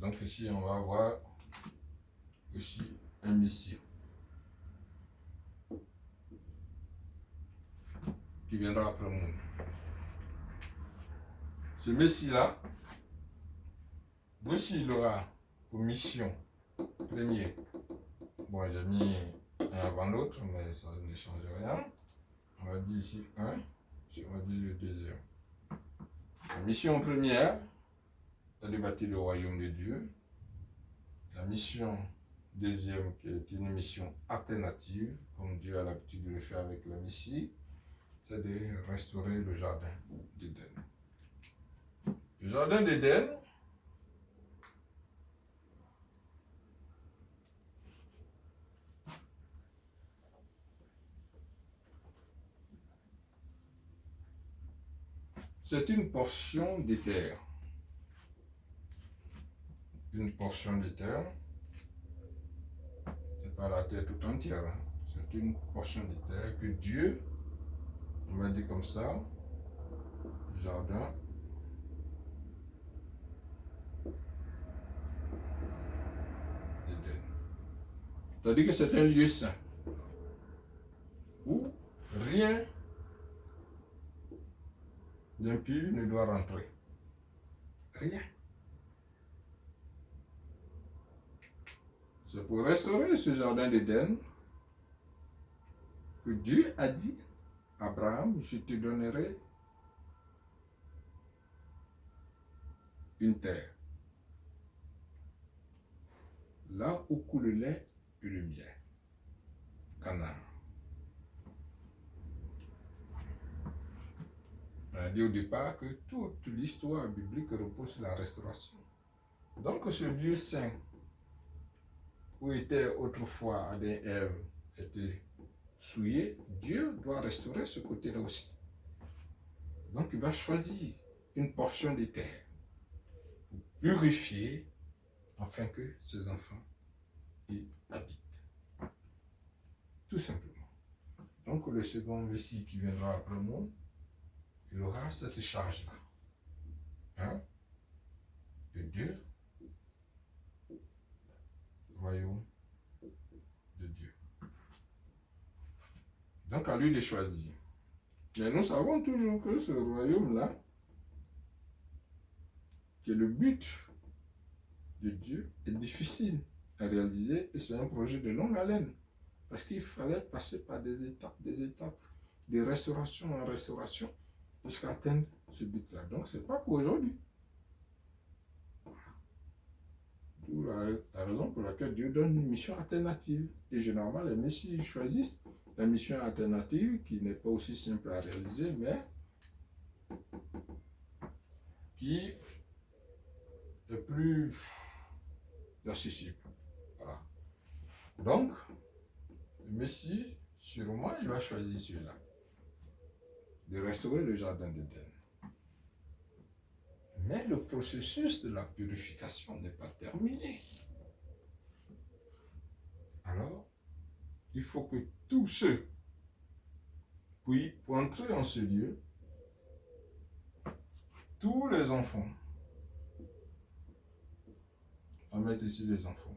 Donc ici, on va avoir aussi un Messie qui viendra après moi. Ce Messie-là, aussi il aura pour mission première. Bon, j'ai mis un avant l'autre, mais ça ne change rien. On va dire ici un, ici on va dire le deuxième. La mission première, c'est de bâtir le royaume de Dieu. La mission deuxième, qui est une mission alternative, comme Dieu a l'habitude de le faire avec la Messie, c'est de restaurer le jardin d'Éden. Le jardin d'Éden, c'est une portion de terre. Une portion de terre. C'est pas la terre tout entière. Hein. C'est une portion de terre que Dieu, on va dire comme ça, jardin d'Éden. C'est-à-dire que c'est un lieu saint où rien d'impur ne doit rentrer. Rien. C'est pour restaurer ce jardin d'Éden que Dieu a dit à Abraham, je te donnerai une terre, là où coule le lait et le miel, Canaan. On a dit au départ que toute l'histoire biblique repose sur la restauration. Donc ce lieu saint, où était autrefois Adam et Ève, était souillé, Dieu doit restaurer ce côté-là aussi. Donc il va choisir une portion de terre pour purifier afin que ses enfants y habitent. Tout simplement. Donc le second Messie qui viendra après nous, il aura cette charge-là. Hein? De Dieu, royaume de Dieu. Donc à lui de choisir. Mais nous savons toujours que ce royaume-là, qui est le but de Dieu, est difficile à réaliser et c'est un projet de longue haleine. Parce qu'il fallait passer par des étapes, de restauration en restauration, jusqu'à atteindre ce but-là. Donc ce n'est pas pour aujourd'hui. D'où la raison pour laquelle Dieu donne une mission alternative. Et généralement, les messies choisissent la mission alternative qui n'est pas aussi simple à réaliser, mais qui est plus accessible. Voilà. Donc, le Messie, sûrement, il va choisir celui-là, de restaurer le jardin d'Éden. Mais le processus de la purification n'est pas terminé. Alors, il faut que tous ceux, puis pour entrer en ce lieu, tous les enfants, on va mettre ici les enfants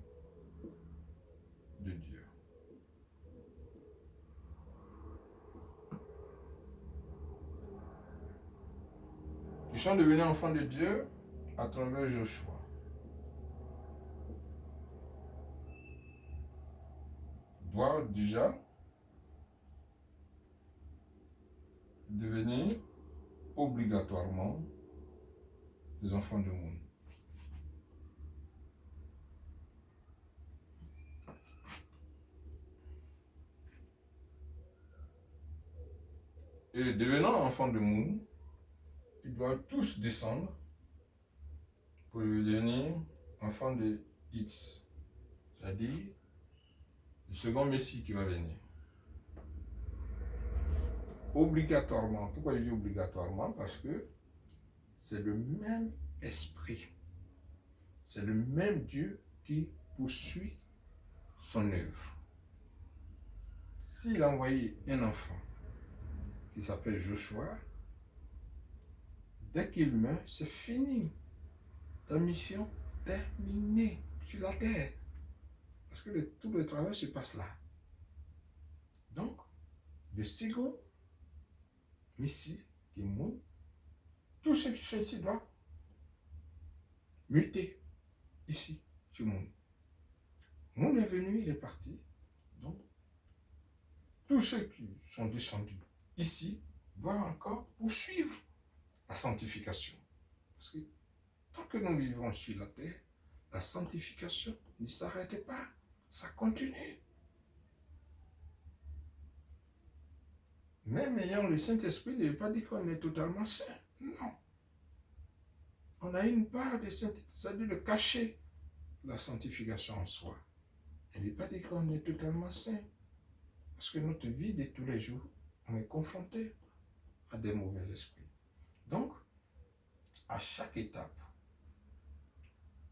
de Dieu. Ils sont devenus enfants de Dieu à travers Joshua. Doivent déjà devenir obligatoirement des enfants du monde. Et devenant enfants du monde, ils doivent tous descendre pour devenir enfants de X, c'est-à-dire le second Messie qui va venir. Obligatoirement. Pourquoi je dis obligatoirement? Parce que c'est le même esprit. C'est le même Dieu qui poursuit son œuvre. S'il a envoyé un enfant qui s'appelle Joshua, dès qu'il meurt, c'est fini. Ta mission terminé sur la terre. Parce que tout le travail se passe là. Donc, le second Messie qui est mou, tout ce qui sont ici doit muter ici, sur le monde. Monde est venu, il est parti. Donc, tous ceux qui sont descendus ici doivent encore poursuivre la sanctification. Parce que tant que nous vivons sur la terre, la sanctification ne s'arrête pas, ça continue. Même ayant le Saint-Esprit, ne veut pas dire qu'on est totalement saint. Non. On a une part de sainteté, c'est-à-dire de cacher la sanctification en soi. Il ne veut pas dire qu'on est totalement saint. Parce que notre vie de tous les jours, on est confronté à des mauvais esprits. Donc, à chaque étape,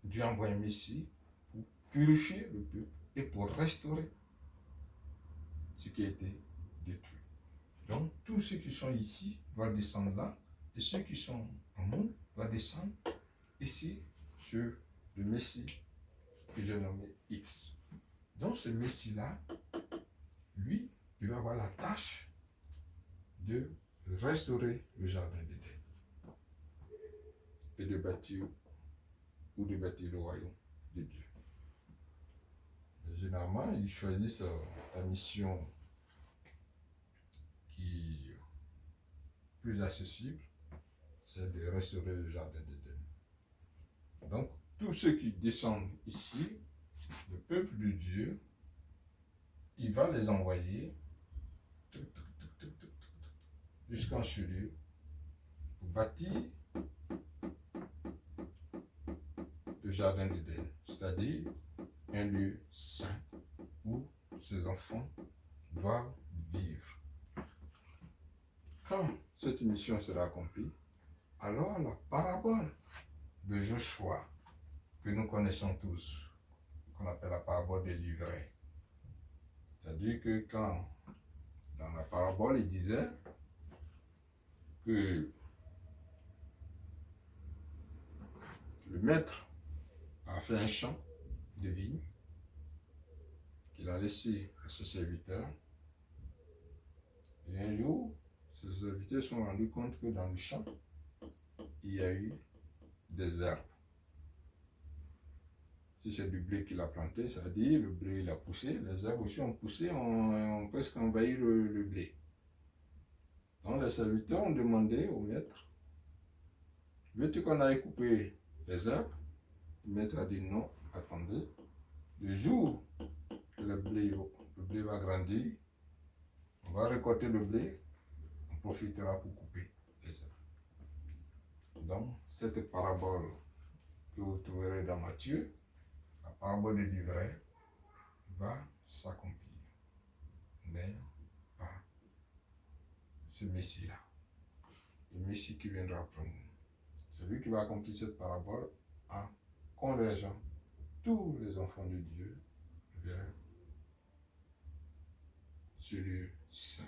Dieu envoie un Messie pour purifier le peuple et pour restaurer ce qui a été détruit. Donc, tous ceux qui sont ici doivent descendre là, et ceux qui sont en monde doivent descendre ici sur le Messie que j'ai nommé X. Donc, ce Messie-là, lui, il va avoir la tâche de restaurer le jardin d'Éden et de bâtir le royaume de Dieu. Mais généralement, ils choisissent la mission qui est plus accessible, c'est de restaurer le jardin d'Éden. Donc, tous ceux qui descendent ici, le peuple de Dieu, il va les envoyer jusqu'en ce lieu pour bâtir le jardin d'Éden, c'est-à-dire un lieu saint où ses enfants doivent vivre. Quand cette mission sera accomplie, alors la parabole de Joshua, que nous connaissons tous, qu'on appelle la parabole des livrets, c'est-à-dire que quand, dans la parabole, il disait que le maître a fait un champ de vigne qu'il a laissé à ses serviteurs. Et un jour, ses serviteurs se sont rendus compte que dans le champ, il y a eu des herbes. Si c'est du blé qu'il a planté, ça veut dire le blé il a poussé, les herbes aussi ont poussé, ont presque envahi le blé. Donc les serviteurs ont demandé au maître, veux-tu qu'on aille couper les herbes? Le maître a dit non, attendez. Le jour que le blé va grandir, on va récolter le blé, on profitera pour couper les herbes. Donc cette parabole que vous trouverez dans Matthieu, la parabole des livrets, va s'accomplir. Mais pas ce Messie-là. Le Messie qui viendra après nous. Celui qui va accomplir cette parabole en convergeant tous les enfants de Dieu vers ce lieu saint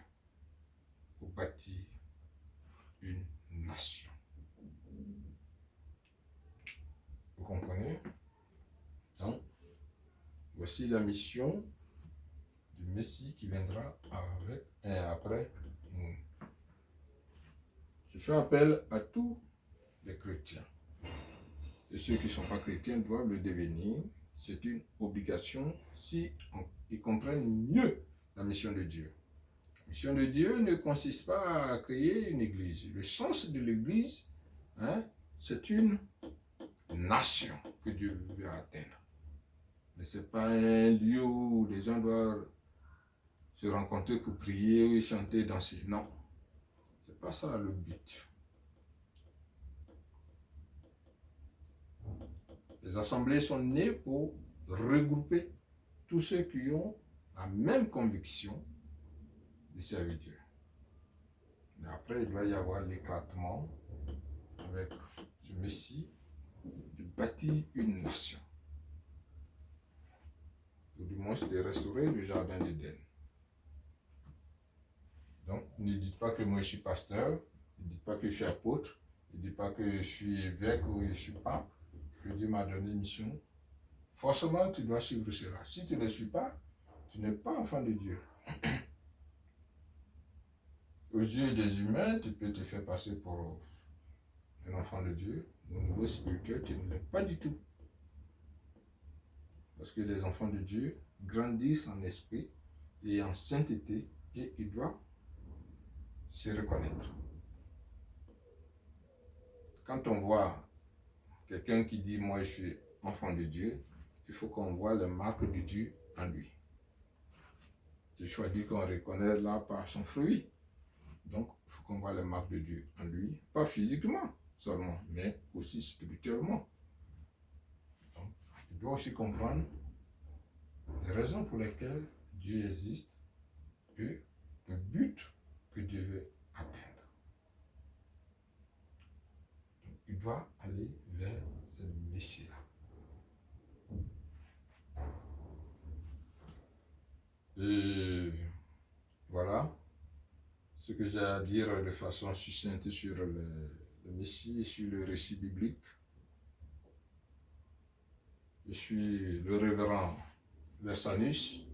pour bâtir une nation. Vous comprenez? Donc, voici la mission du Messie qui viendra avec et après nous. Je fais appel à tous les chrétiens. Et ceux qui ne sont pas chrétiens doivent le devenir. C'est une obligation si ils comprennent mieux la mission de Dieu. La mission de Dieu ne consiste pas à créer une église. Le sens de l'église, c'est une nation que Dieu veut atteindre. Mais ce n'est pas un lieu où les gens doivent se rencontrer pour prier, chanter, danser. Non, ce n'est pas ça le but. Les assemblées sont nées pour regrouper tous ceux qui ont la même conviction de servir Dieu. Mais après, il doit y avoir l'éclatement avec ce Messie de bâtir une nation. Ou du moins, de restaurer le jardin d'Éden. Donc, ne dites pas que moi je suis pasteur, ne dites pas que je suis apôtre, ne dites pas que je suis évêque ou je suis pape. que Dieu m'a donné une mission, forcément tu dois suivre cela. Si tu ne le suis pas, tu n'es pas enfant de Dieu. Aux yeux des humains, tu peux te faire passer pour un enfant de Dieu. Au niveau spirituel, tu ne l'es pas du tout. Parce que les enfants de Dieu grandissent en esprit et en sainteté et ils doivent se reconnaître. Quand on voit quelqu'un qui dit « moi je suis enfant de Dieu », il faut qu'on voit les marques de Dieu en lui. Je choisis qu'on reconnaît là par son fruit. Donc, il faut qu'on voit les marques de Dieu en lui, pas physiquement seulement, mais aussi spirituellement. Donc, il doit aussi comprendre les raisons pour lesquelles Dieu existe et le but que Dieu veut atteindre. Donc, il doit aller vers ce Messie-là. Et voilà ce que j'ai à dire de façon succincte sur le Messie et sur le récit biblique. Je suis le révérend Versanus.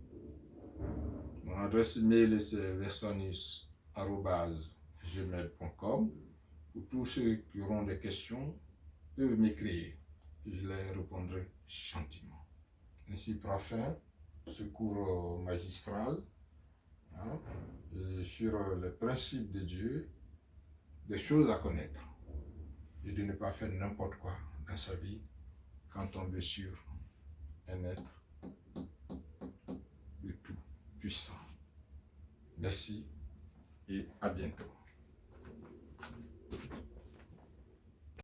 Mon adresse email c'est versanus@gmail.com. Pour tous ceux qui auront des questions, peuvent m'écrire et je les répondrai gentiment. Ainsi prend fin ce cours magistral sur les principes de Dieu, des choses à connaître et de ne pas faire n'importe quoi dans sa vie quand on veut suivre un être de tout puissant. Merci et à bientôt.